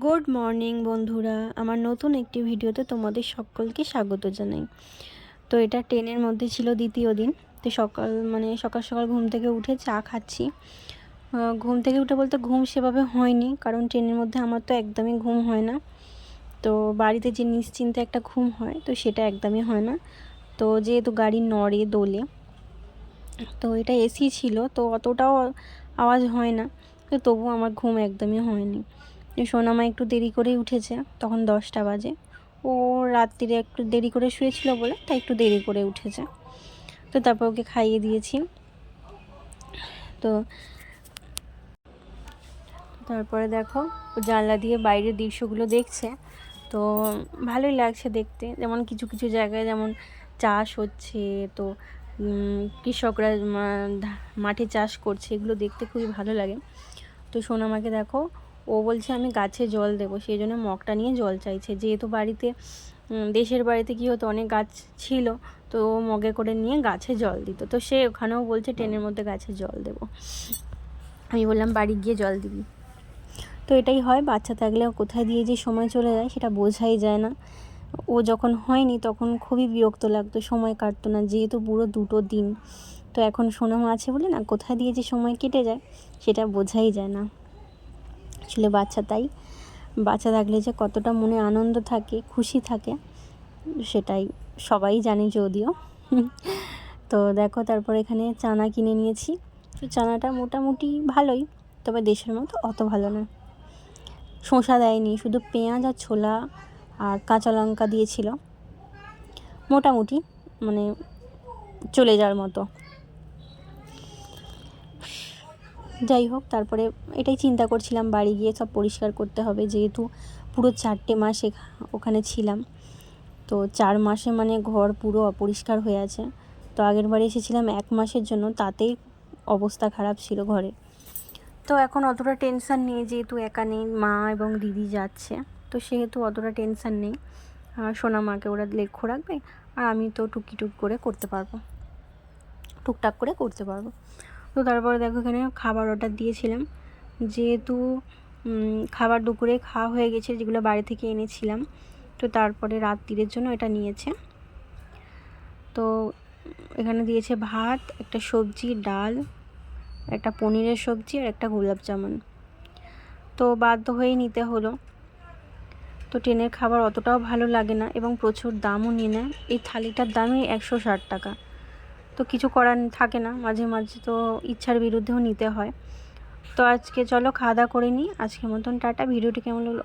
Good morning বন্ধুরা, আমার নতুন একটি ভিডিওতে তোমাদের সকলকে স্বাগত জানাই। তো এটা ট্রেনের মধ্যে ছিল দ্বিতীয় দিন। তো সকাল সকাল ঘুম থেকে উঠে চা খাচ্ছি। ঘুম থেকে উঠে বলতে ঘুম সেভাবে হয়নি, কারণ ট্রেনের মধ্যে আমার তো একদমই ঘুম হয় না। তো বাড়িতে যে নিশ্চিন্তে একটা ঘুম হয়, তো সেটা একদমই হয় না। তো যেহেতু গাড়ি নড়ে দোলে, তো এটা এসি ছিল, তো অতটাও আওয়াজ হয় না, তো তবুও আমার ঘুম একদমই হয়নি। সোনামা একটু দেরি করেই উঠেছে, তখন 10টা বাজে। ও রাত্রিরে একটু দেরি করে শুয়েছিল বলে তাই একটু দেরি করে উঠেছে। তো তারপর ওকে খাইয়ে দিয়েছি। তো তারপরে দেখো, ও জানলা দিয়ে বাইরের দৃশ্যগুলো দেখছে। তো ভালোই লাগছে দেখতে। যেমন কিছু কিছু জায়গায় যেমন চাষ হচ্ছে, তো কৃষকরা মাঠে চাষ করছে, এগুলো দেখতে খুবই ভালো লাগে। তো সোনামাকে দেখো, ও বলছে আমি গাছে জল দেবো, সেই জন্য মগটা নিয়ে জল চাইছে। যেহেতু বাড়িতে দেশের বাড়িতে কী হতো, অনেক গাছ ছিল, তো ও মগে করে নিয়ে গাছে জল দিত। তো সে ওখানেও বলছে ট্রেনের মধ্যে গাছে জল দেবো। আমি বললাম বাড়ি গিয়ে জল দিবি। তো এটাই হয়, বাচ্চা থাকলে কোথায় দিয়ে যে সময় চলে যায় সেটা বোঝাই যায় না। ও যখন হয়নি তখন খুবই বিরক্ত লাগতো, সময় কাটতো না, যেহেতু পুরো 2টো দিন। তো এখন সোনামা আছে বলে না, কোথায় দিয়ে যে সময় কেটে যায় সেটা বোঝাই যায় না। আসলে বাচ্চা তাই, বাচ্চা থাকলে যে কতটা মনে আনন্দ থাকে, খুশি থাকে, সেটাই সবাই জানে যদিও। তো দেখো, তারপর এখানে চানা কিনে নিয়েছি। তো চানাটা মোটামুটি ভালোই, তবে দেশের মতো অত ভালো না। শসা দেয়নি, শুধু পেঁয়াজ আর ছোলা আর কাঁচা লঙ্কা দিয়েছিল, মোটামুটি মানে চলে যাওয়ার মতো। যাই হোক, তারপরে এটাই চিন্তা করছিলাম, বাড়ি গিয়ে সব পরিষ্কার করতে হবে, যেহেতু পুরো 4টে মাস ওখানে ছিলাম। তো 4 মাসে মানে ঘর পুরো অপরিষ্কার হয়ে আছে। তো আগের বারে এসেছিলাম 1 মাসের জন্য, তাতেই অবস্থা খারাপ ছিল ঘরে। তো এখন অতটা টেনশান নেই, যেহেতু একা নেই, মা এবং দিদি যাচ্ছে, তো সেহেতু অতটা টেনশান নেই। সোনামাকে ওরা লক্ষ্য রাখবে, আর আমি তো টুকটাক করে করতে পারবো। তো তারপরে দেখো, এখানে খাবার অর্ডার দিয়েছিলাম, যেহেতু খাবার দুপুরে খাওয়া হয়ে গেছে, যেগুলো বাড়ি থেকে এনেছিলাম। তো তারপরে রাত্রিরের জন্য এটা নিয়েছে। তো এখানে দিয়েছে ভাত, একটা সবজি, ডাল, একটা পনিরের সবজি আর একটা গোলাপ জামুন। তো বাধ্য হয়েই নিতে হলো। তো ট্রেনের খাবার অতটাও ভালো লাগে না এবং প্রচুর দামও নিয়ে নেয়। এই থালিটার দামই 160 টাকা। তো কিছু করার থাকে না, মাঝে মাঝে তো ইচ্ছার বিরুদ্ধেও নিতে হয়। তো আজকে চলো খাওয়া দাওয়া করে নিই। আজকের মতন টাটা। ভিডিওটি কেমন লাগলো